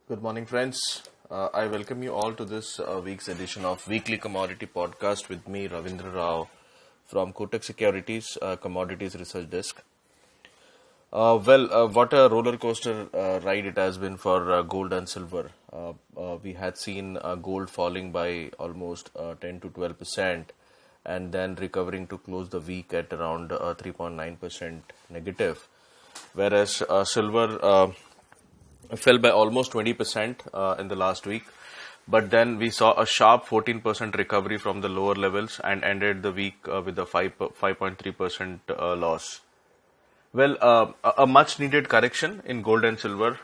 Good morning, friends. I welcome you all to this week's edition of Weekly Commodity Podcast with me, Ravindra Rao, from Kotak Securities Commodities Research Desk. What a roller coaster ride it has been for gold and silver. We had seen gold falling by almost 10 to 12% and then recovering to close the week at around 3.9% negative. Whereas silver fell by almost 20% in the last week. But then we saw a sharp 14% recovery from the lower levels and ended the week with a 5.3% loss. A much needed correction in gold and silver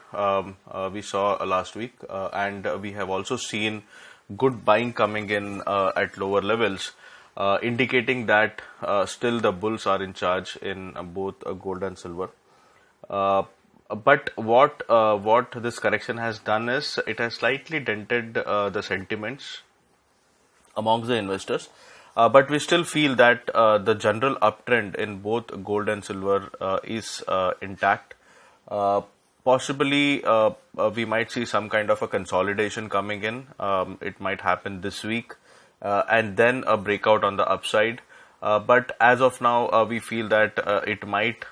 we saw last week, and we have also seen good buying coming in at lower levels, indicating that still the bulls are in charge in both gold and silver. But what this correction has done is it has slightly dented the sentiments amongst the investors. But we still feel that the general uptrend in both gold and silver is intact. Possibly, we might see some kind of a consolidation coming in. It might happen this week, and then a breakout on the upside. But as of now, we feel that it might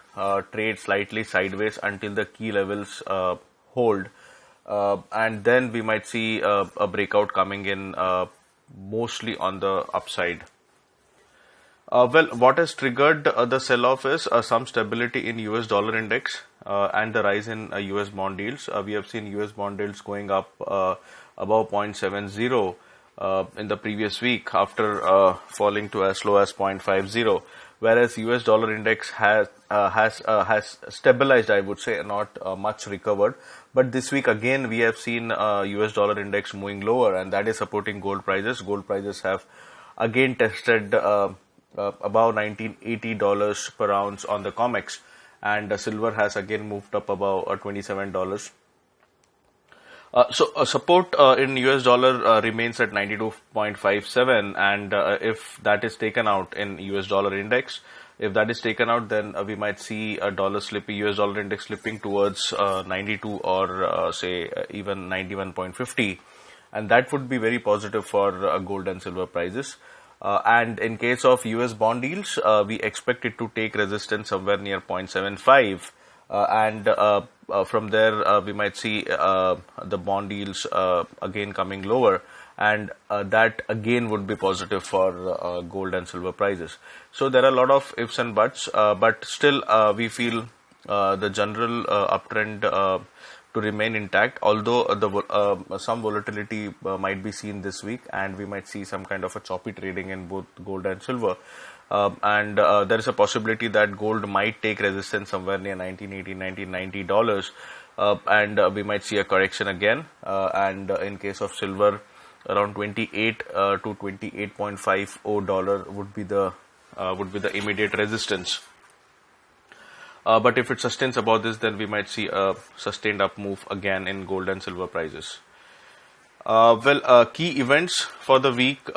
trade slightly sideways until the key levels hold, and then we might see a breakout coming in mostly on the upside. What has triggered the sell-off is some stability in US dollar index and the rise in US bond yields. We have seen US bond yields going up above 0.70 in the previous week after falling to as low as 0.50, whereas US dollar index has stabilized, I would say, not much recovered. But this week again we have seen US dollar index moving lower, and that is supporting gold prices. Gold prices have again tested above $1980 per ounce on the COMEX, and silver has again moved up above $27. Support in US dollar remains at 92.57, and if that is taken out in US dollar index, if that is taken out, then we might see a US dollar index slipping towards 92 or say even 91.50, and that would be very positive for gold and silver prices. And in case of US bond yields, we expect it to take resistance somewhere near 0.75. And from there, we might see the bond yields again coming lower, and that again would be positive for gold and silver prices. So there are a lot of ifs and buts, but still we feel the general uptrend to remain intact, although some volatility might be seen this week, and we might see some kind of a choppy trading in both gold and silver. And there is a possibility that gold might take resistance somewhere near $1980, $1990, and we might see a correction again. And in case of silver, around 28 to $28.50 would be the immediate resistance. But if it sustains above this, then we might see a sustained up move again in gold and silver prices. Key events for the week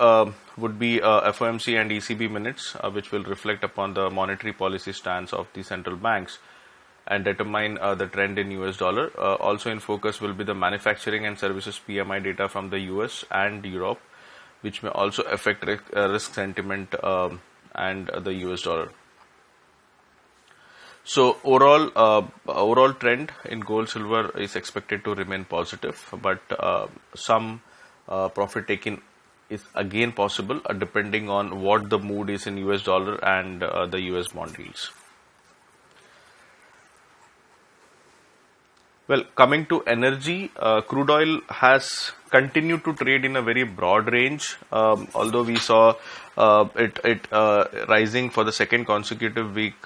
would be FOMC and ECB minutes, which will reflect upon the monetary policy stance of the central banks and determine the trend in US dollar. Also in focus will be the manufacturing and services PMI data from the US and Europe, which may also affect risk sentiment and the US dollar. So overall trend in gold silver is expected to remain positive, but some profit taking is again possible depending on what the mood is in US dollar and the US bond yields. Well, coming to energy, crude oil has continued to trade in a very broad range, although we saw it rising for the second consecutive week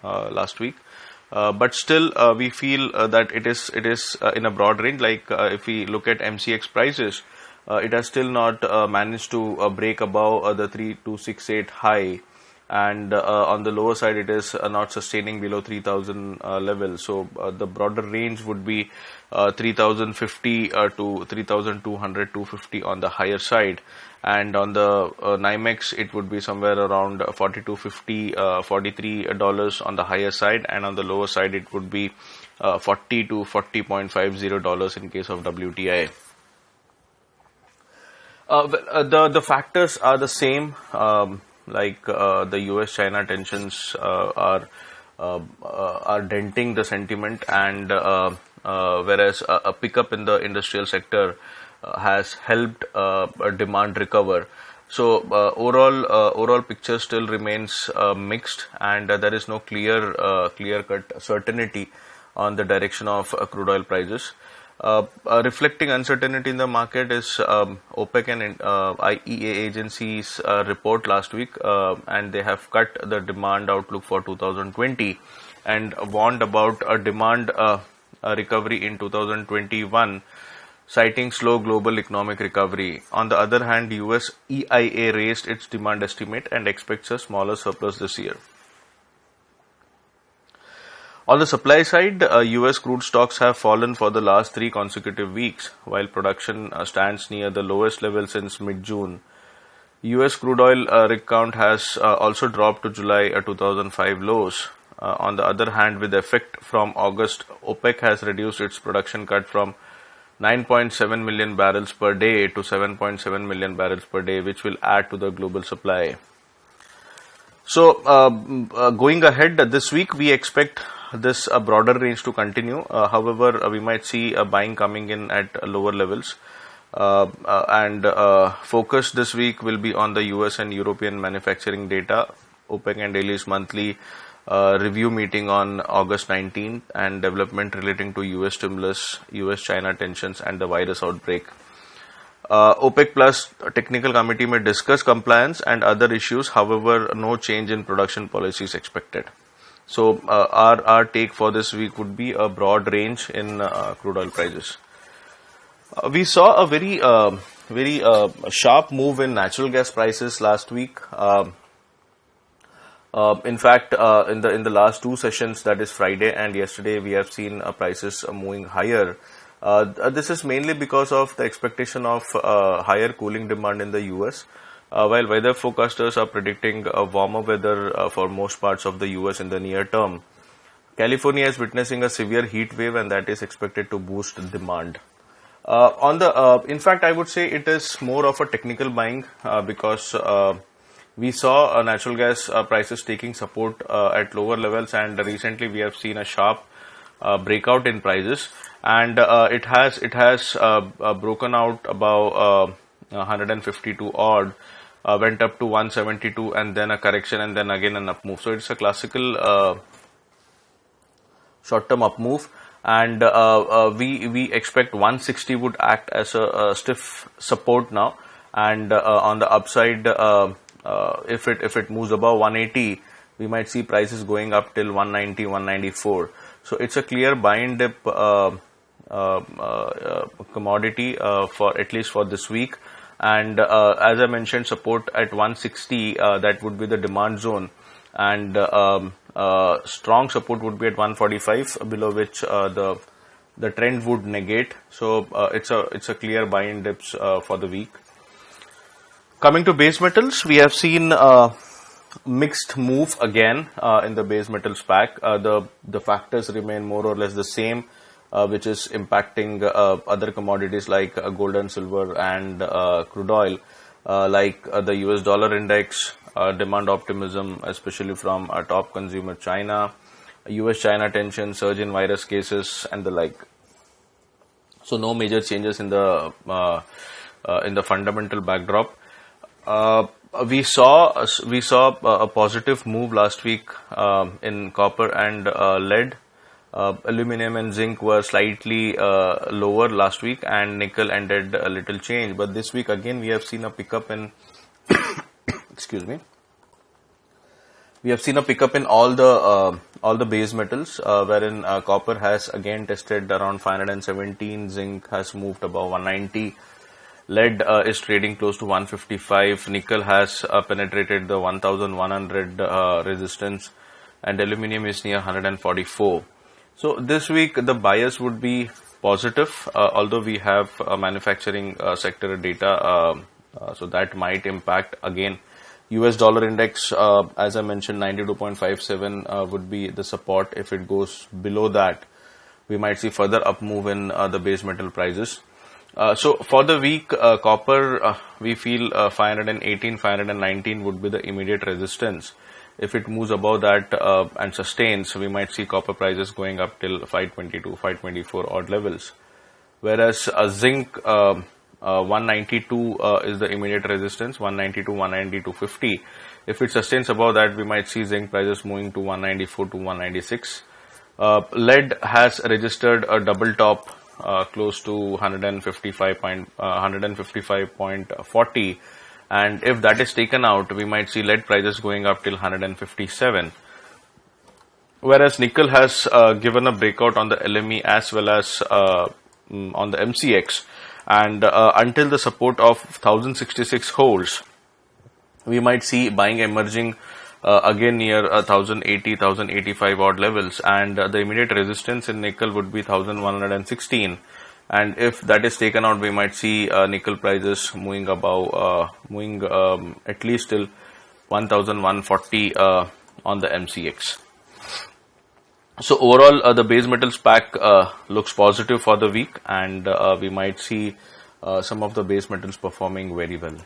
last week. But still, we feel that it is in a broad range. Like if we look at MCX prices, it has still not managed to break above the 3268 high, and on the lower side it is not sustaining below 3000 level. So the broader range would be 3050 to 3200, 250 on the higher side, and on the NYMEX it would be somewhere around 4250, $43 on the higher side, and on the lower side it would be $40 to $40.50 in case of WTI. The factors are the same, like the US-China tensions are denting the sentiment, and whereas a pickup in the industrial sector has helped demand recover. So overall picture still remains mixed, and there is no clear-cut certainty on the direction of crude oil prices. Reflecting uncertainty in the market is OPEC and IEA agencies' report last week, and they have cut the demand outlook for 2020 and warned about a demand recovery in 2021, citing slow global economic recovery. On the other hand, US EIA raised its demand estimate and expects a smaller surplus this year. On the supply side, US crude stocks have fallen for the last 3 consecutive weeks, while production stands near the lowest level since mid-June. US crude oil rig count has also dropped to July 2005 lows. On the other hand, with effect from August, OPEC has reduced its production cut from 9.7 million barrels per day to 7.7 million barrels per day, which will add to the global supply. So, going ahead this week, we expect this broader range to continue. However, we might see a buying coming in at lower levels. And focus this week will be on the US and European manufacturing data, OPEC and Daly's monthly review meeting on August 19th, and development relating to US stimulus, US-China tensions, and the virus outbreak. OPEC Plus technical committee may discuss compliance and other issues. However, no change in production policies expected. So our take for this week would be a broad range in crude oil prices. We saw a very sharp move in natural gas prices last week. In fact, in the last 2 sessions, that is Friday and yesterday, we have seen prices moving higher. This is mainly because of the expectation of higher cooling demand in the US. While weather forecasters are predicting warmer weather for most parts of the US in the near term, California is witnessing a severe heat wave, and that is expected to boost demand. In fact, I would say it is more of a technical buying because we saw natural gas prices taking support at lower levels, and recently we have seen a sharp breakout in prices, and it has broken out above 152 odd. Went up to 172, and then a correction, and then again an up move. So it's a classical short-term up move, and we expect 160 would act as a stiff support now, and on the upside, if it moves above 180, we might see prices going up till 190, 194. So it's a clear buy and dip commodity for at least for this week. And as I mentioned, support at 160, that would be the demand zone, and strong support would be at 145, below which the trend would negate. So it's a clear buy and dips for the week. Coming to base metals, we have seen mixed move again in the base metals pack. The factors remain more or less the same, which is impacting other commodities like gold and silver and crude oil, like the US dollar index, demand optimism, especially from our top consumer China, US-China tension, surge in virus cases, and the like. So no major changes in the fundamental backdrop. We saw a positive move last week in copper and lead. Aluminum and zinc were slightly lower last week, and nickel ended a little change. But this week again, we have seen a pickup in excuse me. We have seen a pickup in all the base metals, wherein copper has again tested around 517, zinc has moved above 190, lead is trading close to 155, nickel has penetrated the 1100 resistance, and aluminum is near 144. So this week the bias would be positive, although we have manufacturing sector data, so that might impact again. US dollar index, as I mentioned, 92.57 would be the support. If it goes below that, we might see further up move in the base metal prices. So for the week, copper, we feel 518, 519 would be the immediate resistance. If it moves above that and sustains, we might see copper prices going up till 522, 524 odd levels. Whereas zinc, 192 is the immediate resistance, 192, 192.50. If it sustains above that, we might see zinc prices moving to 194 to 196. Lead has registered a double top close to 155.40, and if that is taken out, we might see lead prices going up till 157. Whereas nickel has given a breakout on the LME as well as on the MCX, and until the support of 1066 holds, we might see buying emerging again near 1080, 1085 odd levels, and the immediate resistance in nickel would be 1116. And if that is taken out, we might see nickel prices moving above, at least till 1140 on the MCX. So overall, the base metals pack looks positive for the week, and we might see some of the base metals performing very well.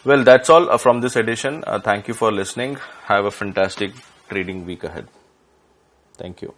Well, that's all from this edition. Thank you for listening. Have a fantastic trading week ahead. Thank you.